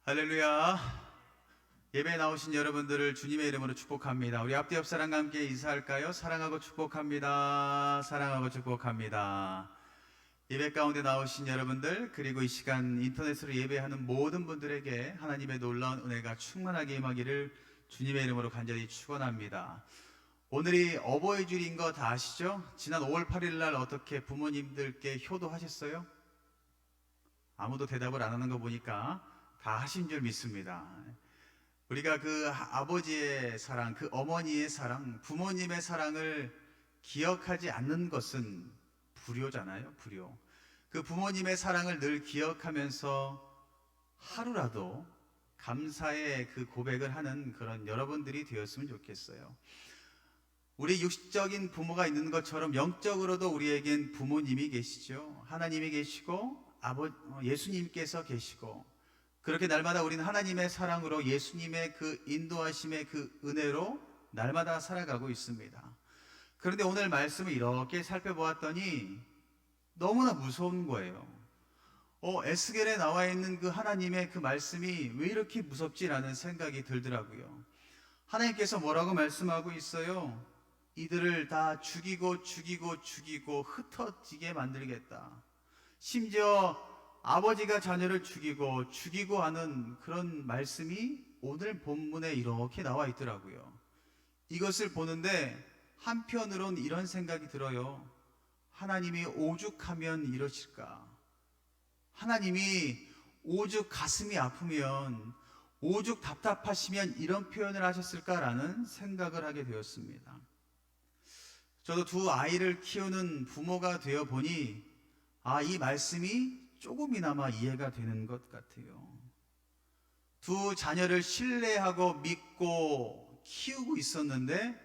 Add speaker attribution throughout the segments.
Speaker 1: 할렐루야. 예배에 나오신 여러분들을 주님의 이름으로 축복합니다. 우리 앞뒤 옆 사람과 함께 인사할까요? 사랑하고 축복합니다. 사랑하고 축복합니다. 예배 가운데 나오신 여러분들, 그리고 이 시간 인터넷으로 예배하는 모든 분들에게 하나님의 놀라운 은혜가 충만하게 임하기를 주님의 이름으로 간절히 축원합니다. 오늘이 어버이 주일인 거 다 아시죠? 지난 5월 8일 날 어떻게 부모님들께 효도하셨어요? 아무도 대답을 안 하는 거 보니까 다 하신 줄 믿습니다. 우리가 그 아버지의 사랑, 그 어머니의 사랑, 부모님의 사랑을 기억하지 않는 것은 불효잖아요, 불효. 그 부모님의 사랑을 늘 기억하면서 하루라도 감사의 그 고백을 하는 그런 여러분들이 되었으면 좋겠어요. 우리 육적인 부모가 있는 것처럼 영적으로도 우리에겐 부모님이 계시죠. 하나님이 계시고 예수님께서 계시고, 그렇게 날마다 우리는 하나님의 사랑으로 예수님의 그 인도하심의 그 은혜로 날마다 살아가고 있습니다. 그런데 오늘 말씀을 이렇게 살펴보았더니 너무나 무서운 거예요. 에스겔에 나와 있는 그 하나님의 그 말씀이 왜 이렇게 무섭지라는 생각이 들더라고요. 하나님께서 뭐라고 말씀하고 있어요? 이들을 다 죽이고 흩어지게 만들겠다. 심지어 아버지가 자녀를 죽이고 하는 그런 말씀이 오늘 본문에 이렇게 나와 있더라고요. 이것을 보는데 한편으론 이런 생각이 들어요. 하나님이 오죽하면 이러실까? 하나님이 오죽 가슴이 아프면, 오죽 답답하시면 이런 표현을 하셨을까라는 생각을 하게 되었습니다. 저도 두 아이를 키우는 부모가 되어 보니 이 말씀이 조금이나마 이해가 되는 것 같아요. 두 자녀를 신뢰하고 믿고 키우고 있었는데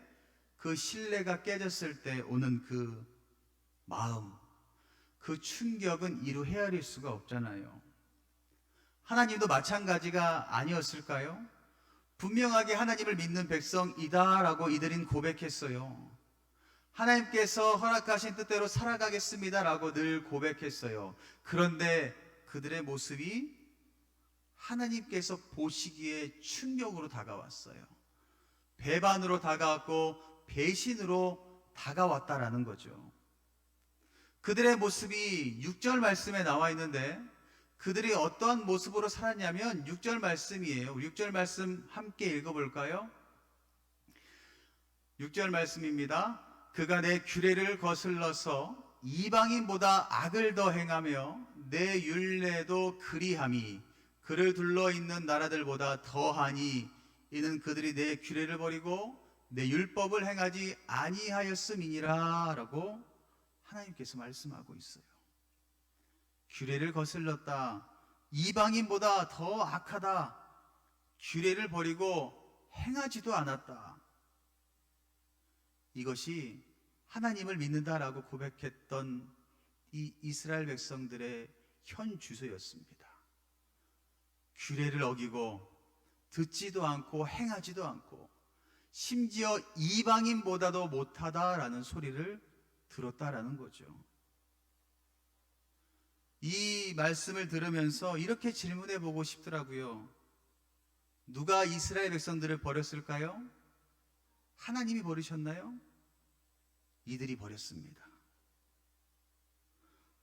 Speaker 1: 그 신뢰가 깨졌을 때 오는 그 마음, 그 충격은 이루 헤아릴 수가 없잖아요. 하나님도 마찬가지가 아니었을까요? 분명하게 하나님을 믿는 백성이다라고 이들은 고백했어요. 하나님께서 허락하신 뜻대로 살아가겠습니다라고 늘 고백했어요. 그런데 그들의 모습이 하나님께서 보시기에 충격으로 다가왔어요. 배반으로 다가왔고 배신으로 다가왔다라는 거죠. 그들의 모습이 6절 말씀에 나와 있는데 그들이 어떠한 모습으로 살았냐면 6절 말씀이에요. 6절 말씀 함께 읽어볼까요? 6절 말씀입니다. 그가 내 규례를 거슬러서 이방인보다 악을 더 행하며 내 율례도 그리함이 그를 둘러있는 나라들보다 더하니 이는 그들이 내 규례를 버리고 내 율법을 행하지 아니하였음이니라 라고 하나님께서 말씀하고 있어요. 규례를 거슬렀다. 이방인보다 더 악하다. 규례를 버리고 행하지도 않았다. 이것이 하나님을 믿는다라고 고백했던 이 이스라엘 백성들의 현 주소였습니다. 규례를 어기고 듣지도 않고 행하지도 않고 심지어 이방인보다도 못하다라는 소리를 들었다라는 거죠. 이 말씀을 들으면서 이렇게 질문해 보고 싶더라고요. 누가 이스라엘 백성들을 버렸을까요? 하나님이 버리셨나요? 이들이 버렸습니다.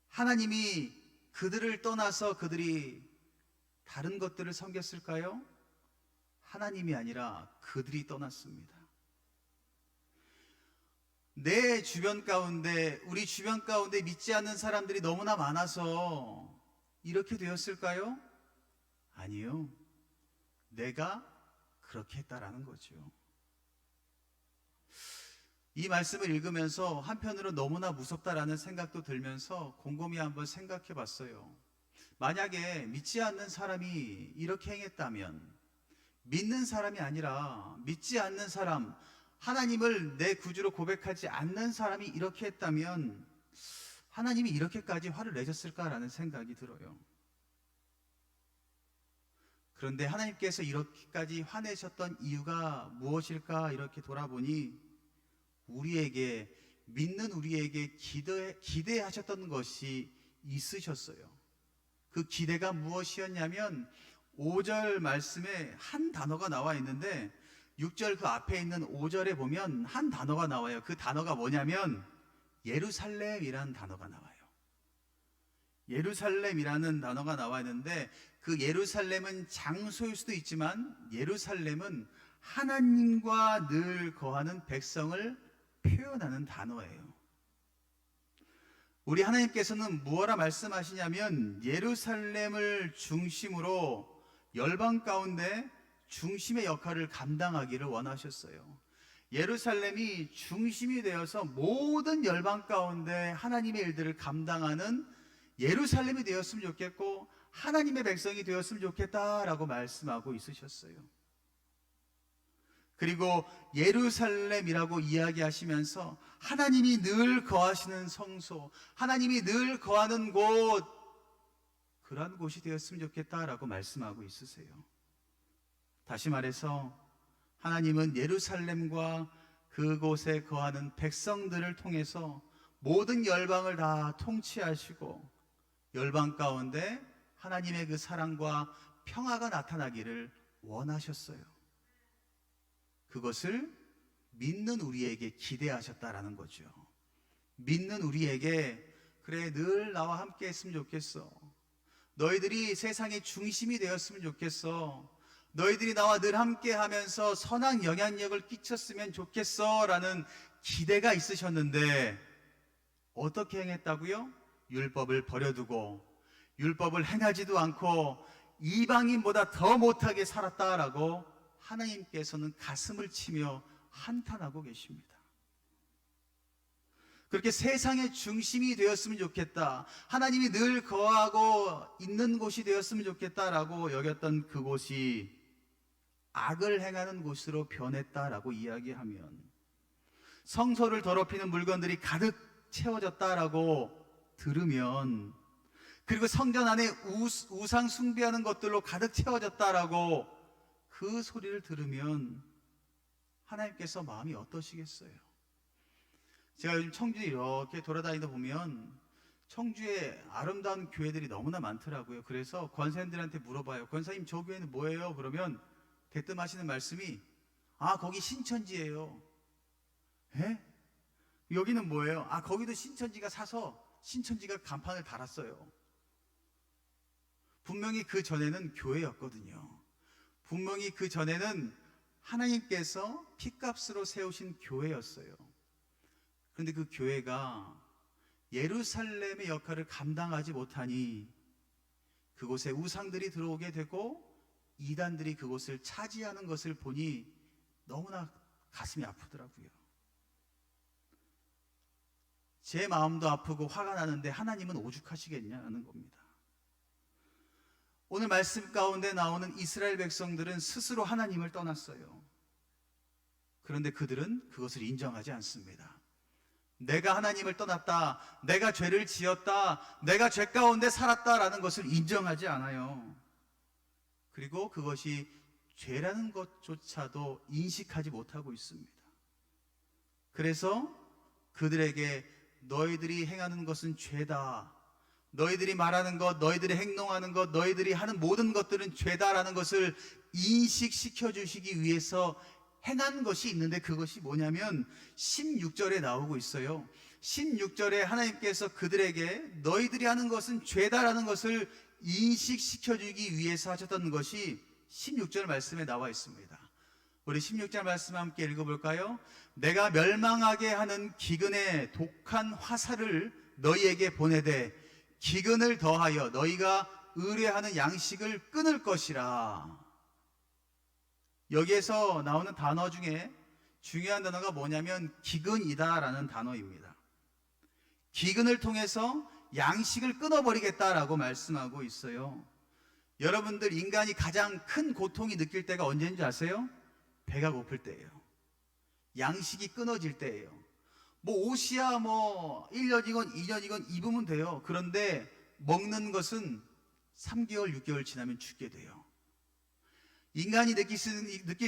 Speaker 1: 하나님이 그들을 떠나서 그들이 다른 것들을 섬겼을까요? 하나님이 아니라 그들이 떠났습니다. 내 주변 가운데, 우리 주변 가운데 믿지 않는 사람들이 너무나 많아서 이렇게 되었을까요? 아니요. 내가 그렇게 했다라는 거죠. 이 말씀을 읽으면서 한편으로 너무나 무섭다라는 생각도 들면서 곰곰이 한번 생각해 봤어요. 만약에 믿지 않는 사람이 이렇게 행했다면, 믿는 사람이 아니라 믿지 않는 사람, 하나님을 내 구주로 고백하지 않는 사람이 이렇게 했다면 하나님이 이렇게까지 화를 내셨을까라는 생각이 들어요. 그런데 하나님께서 이렇게까지 화내셨던 이유가 무엇일까 이렇게 돌아보니 우리에게, 믿는 우리에게 기대하셨던 것이 있으셨어요. 그 기대가 무엇이었냐면 5절 말씀에 한 단어가 나와 있는데 6절 그 앞에 있는 5절에 보면 한 단어가 나와요. 그 단어가 뭐냐면 예루살렘이라는 단어가 나와요. 예루살렘이라는 단어가 나와 있는데 그 예루살렘은 장소일 수도 있지만 예루살렘은 하나님과 늘 거하는 백성을 표현하는 단어예요. 우리 하나님께서는 무엇라 말씀하시냐면 예루살렘을 중심으로 열방 가운데 중심의 역할을 감당하기를 원하셨어요. 예루살렘이 중심이 되어서 모든 열방 가운데 하나님의 일들을 감당하는 예루살렘이 되었으면 좋겠고 하나님의 백성이 되었으면 좋겠다라고 말씀하고 있으셨어요. 그리고 예루살렘이라고 이야기하시면서 하나님이 늘 거하시는 성소, 하나님이 늘 거하는 곳, 그러한 곳이 되었으면 좋겠다라고 말씀하고 있으세요. 다시 말해서 하나님은 예루살렘과 그곳에 거하는 백성들을 통해서 모든 열방을 다 통치하시고 열방 가운데 하나님의 그 사랑과 평화가 나타나기를 원하셨어요. 그것을 믿는 우리에게 기대하셨다라는 거죠. 믿는 우리에게 그래 늘 나와 함께 했으면 좋겠어. 너희들이 세상의 중심이 되었으면 좋겠어. 너희들이 나와 늘 함께 하면서 선한 영향력을 끼쳤으면 좋겠어 라는 기대가 있으셨는데 어떻게 행했다고요? 율법을 버려두고 율법을 행하지도 않고 이방인보다 더 못하게 살았다라고 하나님께서는 가슴을 치며 한탄하고 계십니다. 그렇게 세상의 중심이 되었으면 좋겠다, 하나님이 늘 거하고 있는 곳이 되었으면 좋겠다라고 여겼던 그곳이 악을 행하는 곳으로 변했다라고 이야기하면 성소를 더럽히는 물건들이 가득 채워졌다라고 들으면 그리고 성전 안에 우상 숭배하는 것들로 가득 채워졌다라고 그 소리를 들으면 하나님께서 마음이 어떠시겠어요? 제가 요즘 청주에 이렇게 돌아다니다 보면 청주에 아름다운 교회들이 너무나 많더라고요. 그래서 권사님들한테 물어봐요. 권사님 저 교회는 뭐예요? 그러면 대뜸하시는 말씀이 거기 신천지예요. 에? 여기는 뭐예요? 거기도 신천지가 사서 신천지가 간판을 달았어요. 분명히 그 전에는 교회였거든요. 분명히 그 전에는 하나님께서 핏값으로 세우신 교회였어요. 그런데 그 교회가 예루살렘의 역할을 감당하지 못하니 그곳에 우상들이 들어오게 되고 이단들이 그곳을 차지하는 것을 보니 너무나 가슴이 아프더라고요. 제 마음도 아프고 화가 나는데 하나님은 오죽하시겠냐는 겁니다. 오늘 말씀 가운데 나오는 이스라엘 백성들은 스스로 하나님을 떠났어요. 그런데 그들은 그것을 인정하지 않습니다. 내가 하나님을 떠났다, 내가 죄를 지었다, 내가 죄 가운데 살았다라는 것을 인정하지 않아요. 그리고 그것이 죄라는 것조차도 인식하지 못하고 있습니다. 그래서 그들에게 너희들이 행하는 것은 죄다, 너희들이 말하는 것, 너희들이 행동하는 것, 너희들이 하는 모든 것들은 죄다라는 것을 인식시켜 주시기 위해서 행한 것이 있는데 그것이 뭐냐면 16절에 나오고 있어요. 16절에 하나님께서 그들에게 너희들이 하는 것은 죄다라는 것을 인식시켜 주기 위해서 하셨던 것이 16절 말씀에 나와 있습니다. 우리 16절 말씀 함께 읽어볼까요? 내가 멸망하게 하는 기근의 독한 화살을 너희에게 보내되 기근을 더하여 너희가 의뢰하는 양식을 끊을 것이라. 여기에서 나오는 단어 중에 중요한 단어가 뭐냐면 기근이다라는 단어입니다. 기근을 통해서 양식을 끊어버리겠다라고 말씀하고 있어요. 여러분들 인간이 가장 큰 고통이 느낄 때가 언제인지 아세요? 배가 고플 때예요. 양식이 끊어질 때예요. 옷이야 1년이건 2년이건 입으면 돼요. 그런데 먹는 것은 3개월, 6개월 지나면 죽게 돼요. 인간이 느낄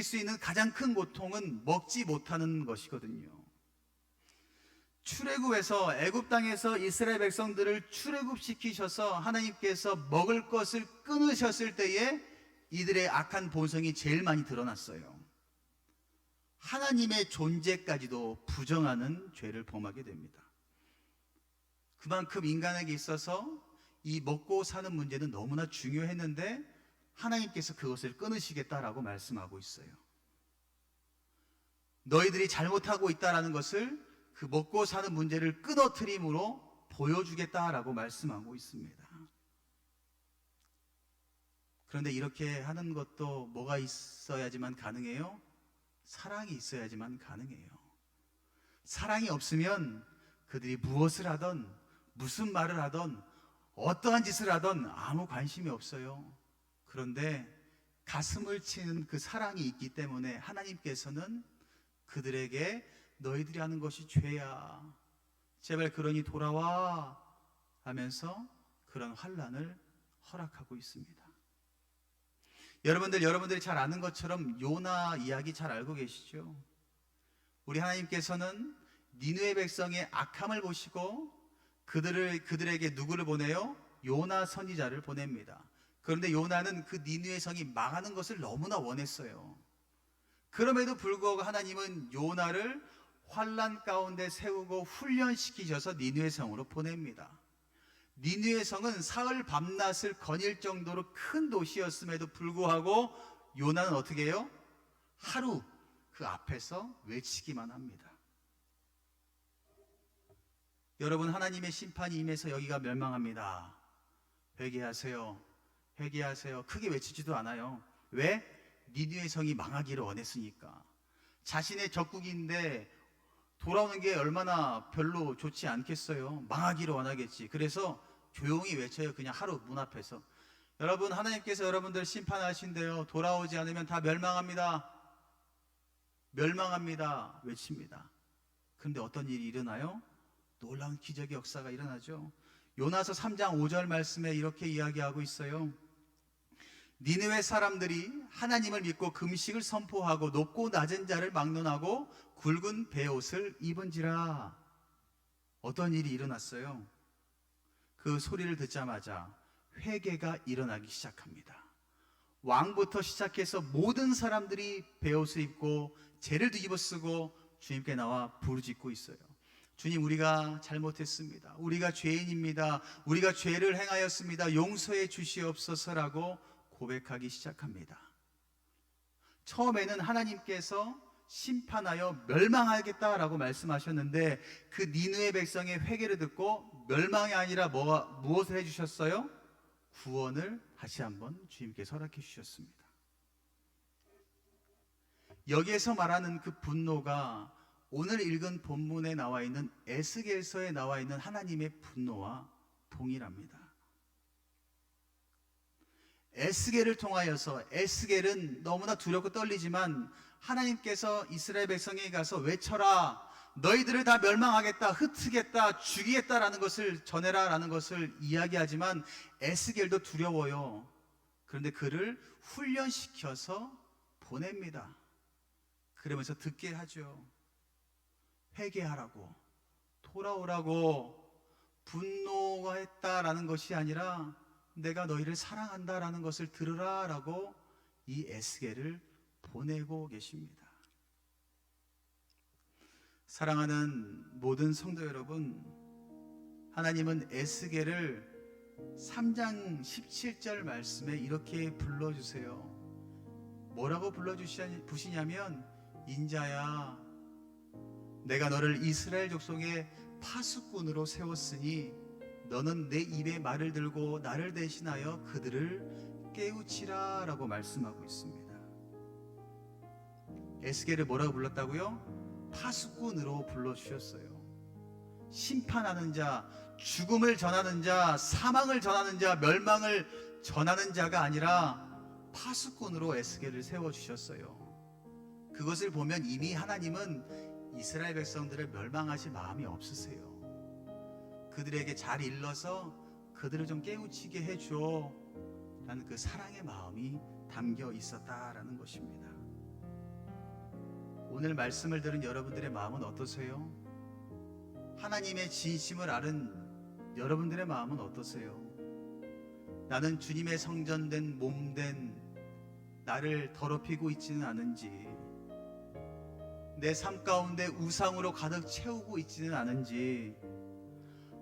Speaker 1: 수 있는 가장 큰 고통은 먹지 못하는 것이거든요. 출애굽에서 애굽 땅에서 이스라엘 백성들을 출애굽시키셔서 하나님께서 먹을 것을 끊으셨을 때에 이들의 악한 본성이 제일 많이 드러났어요. 하나님의 존재까지도 부정하는 죄를 범하게 됩니다. 그만큼 인간에게 있어서 이 먹고 사는 문제는 너무나 중요했는데 하나님께서 그것을 끊으시겠다라고 말씀하고 있어요. 너희들이 잘못하고 있다라는 것을 그 먹고 사는 문제를 끊어뜨림으로 보여주겠다라고 말씀하고 있습니다. 그런데 이렇게 하는 것도 뭐가 있어야지만 가능해요? 사랑이 있어야지만 가능해요. 사랑이 없으면 그들이 무엇을 하던 무슨 말을 하던 어떠한 짓을 하던 아무 관심이 없어요. 그런데 가슴을 치는 그 사랑이 있기 때문에 하나님께서는 그들에게 너희들이 하는 것이 죄야, 제발 그러니 돌아와 하면서 그런 환난을 허락하고 있습니다. 여러분들이 잘 아는 것처럼 요나 이야기 잘 알고 계시죠? 우리 하나님께서는 니느웨 백성의 악함을 보시고 그들에게 누구를 보내요? 요나 선지자를 보냅니다. 그런데 요나는 그 니느웨 성이 망하는 것을 너무나 원했어요. 그럼에도 불구하고 하나님은 요나를 환난 가운데 세우고 훈련시키셔서 니느웨 성으로 보냅니다. 니느웨 성은 사흘 밤낮을 거닐 정도로 큰 도시였음에도 불구하고 요나는 어떻게 해요? 하루 그 앞에서 외치기만 합니다. 여러분, 하나님의 심판이 임해서 여기가 멸망합니다. 회개하세요. 회개하세요. 크게 외치지도 않아요. 왜? 니느웨 성이 망하기를 원했으니까. 자신의 적국인데 돌아오는 게 얼마나 별로 좋지 않겠어요. 망하기를 원하겠지. 그래서 조용히 외쳐요. 그냥 하루 문 앞에서. 여러분, 하나님께서 여러분들 심판하신대요. 돌아오지 않으면 다 멸망합니다. 멸망합니다. 외칩니다. 그런데 어떤 일이 일어나요? 놀라운 기적의 역사가 일어나죠. 요나서 3장 5절 말씀에 이렇게 이야기하고 있어요. 니느웨 사람들이 하나님을 믿고 금식을 선포하고 높고 낮은 자를 막론하고 굵은 베옷을 입은지라. 어떤 일이 일어났어요? 그 소리를 듣자마자 회개가 일어나기 시작합니다. 왕부터 시작해서 모든 사람들이 베옷을 입고 죄를 뒤집어 쓰고 주님께 나와 부르짖고 있어요. 주님, 우리가 잘못했습니다. 우리가 죄인입니다. 우리가 죄를 행하였습니다. 용서해 주시옵소서라고 고백하기 시작합니다. 처음에는 하나님께서 심판하여 멸망하겠다라고 말씀하셨는데 그 니느웨 백성의 회개를 듣고 멸망이 아니라 무엇을 해주셨어요? 구원을 다시 한번 주님께서 허락해 주셨습니다. 여기에서 말하는 그 분노가 오늘 읽은 본문에 나와 있는 에스겔서에 나와 있는 하나님의 분노와 동일합니다. 에스겔을 통하여서, 에스겔은 너무나 두렵고 떨리지만 하나님께서 이스라엘 백성에게 가서 외쳐라, 너희들을 다 멸망하겠다, 흩트겠다, 죽이겠다라는 것을 전해라 라는 것을 이야기하지만 에스겔도 두려워요. 그런데 그를 훈련시켜서 보냅니다. 그러면서 듣게 하죠. 회개하라고, 돌아오라고. 분노가 했다라는 것이 아니라 내가 너희를 사랑한다라는 것을 들으라라고 이 에스겔을 보내고 계십니다. 사랑하는 모든 성도 여러분, 하나님은 에스겔을 3장 17절 말씀에 이렇게 불러주세요. 뭐라고 불러주시냐면, 인자야, 내가 너를 이스라엘 족속의 파수꾼으로 세웠으니 너는 내 입에 말을 들고 나를 대신하여 그들을 깨우치라 라고 말씀하고 있습니다. 에스겔을 뭐라고 불렀다고요? 파수꾼으로 불러주셨어요. 심판하는 자, 죽음을 전하는 자, 사망을 전하는 자, 멸망을 전하는 자가 아니라 파수꾼으로 에스겔을 세워주셨어요. 그것을 보면 이미 하나님은 이스라엘 백성들을 멸망하실 마음이 없으세요. 그들에게 잘 일러서 그들을 좀 깨우치게 해줘 라는 그 사랑의 마음이 담겨 있었다라는 것입니다. 오늘 말씀을 들은 여러분들의 마음은 어떠세요? 하나님의 진심을 아는 여러분들의 마음은 어떠세요? 나는 주님의 성전된 몸된 나를 더럽히고 있지는 않은지, 내 삶 가운데 우상으로 가득 채우고 있지는 않은지,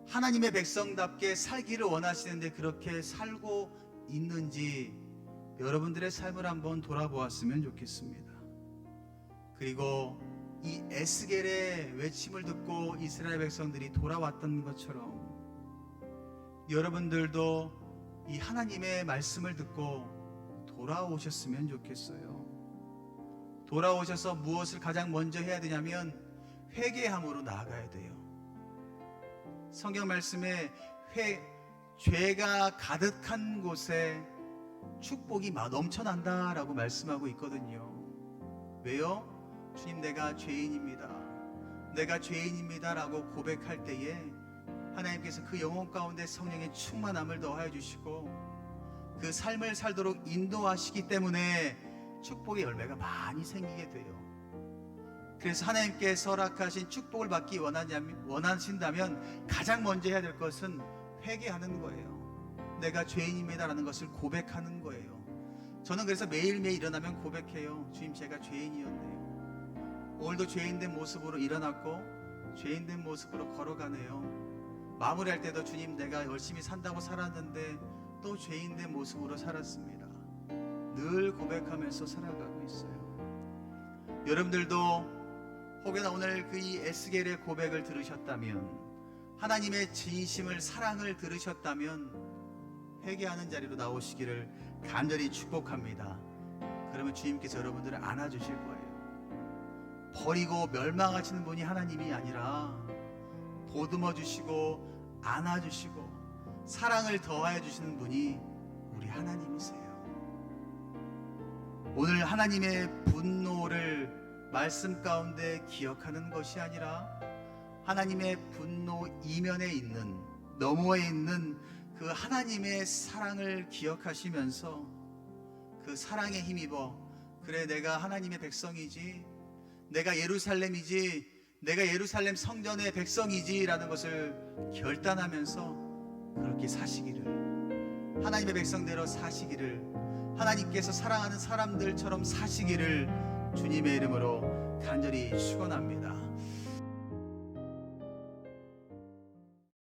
Speaker 1: 하나님의 백성답게 살기를 원하시는데 그렇게 살고 있는지 여러분들의 삶을 한번 돌아보았으면 좋겠습니다. 그리고 이 에스겔의 외침을 듣고 이스라엘 백성들이 돌아왔던 것처럼 여러분들도 이 하나님의 말씀을 듣고 돌아오셨으면 좋겠어요. 돌아오셔서 무엇을 가장 먼저 해야 되냐면 회개함으로 나아가야 돼요. 성경 말씀에 죄가 가득한 곳에 축복이 넘쳐난다라고 말씀하고 있거든요. 왜요? 주님, 내가 죄인입니다. 내가 죄인입니다라고 고백할 때에 하나님께서 그 영혼 가운데 성령의 충만함을 더하여 주시고 그 삶을 살도록 인도하시기 때문에 축복의 열매가 많이 생기게 돼요. 그래서 하나님께서 허락하신 축복을 받기 원하신다면 가장 먼저 해야 될 것은 회개하는 거예요. 내가 죄인입니다라는 것을 고백하는 거예요. 저는 그래서 매일매일 일어나면 고백해요. 주님, 제가 죄인이었네요. 오늘도 죄인된 모습으로 일어났고 죄인된 모습으로 걸어가네요. 마무리할 때도 주님, 내가 열심히 산다고 살았는데 또 죄인된 모습으로 살았습니다. 늘 고백하면서 살아가고 있어요. 여러분들도 혹여나 오늘 그 이 에스겔의 고백을 들으셨다면, 하나님의 진심을, 사랑을 들으셨다면 회개하는 자리로 나오시기를 간절히 축복합니다. 그러면 주님께서 여러분들을 안아주실 거예요. 버리고 멸망하시는 분이 하나님이 아니라 보듬어 주시고 안아주시고 사랑을 더하여 주시는 분이 우리 하나님이세요. 오늘 하나님의 분노를 말씀 가운데 기억하는 것이 아니라 하나님의 분노 이면에 있는, 너머에 있는 그 하나님의 사랑을 기억하시면서 그 사랑에 힘입어, 그래, 내가 하나님의 백성이지, 내가 예루살렘이지, 내가 예루살렘 성전의 백성이지 라는 것을 결단하면서 그렇게 사시기를, 하나님의 백성대로 사시기를, 하나님께서 사랑하는 사람들처럼 사시기를 주님의 이름으로 간절히 축원합니다.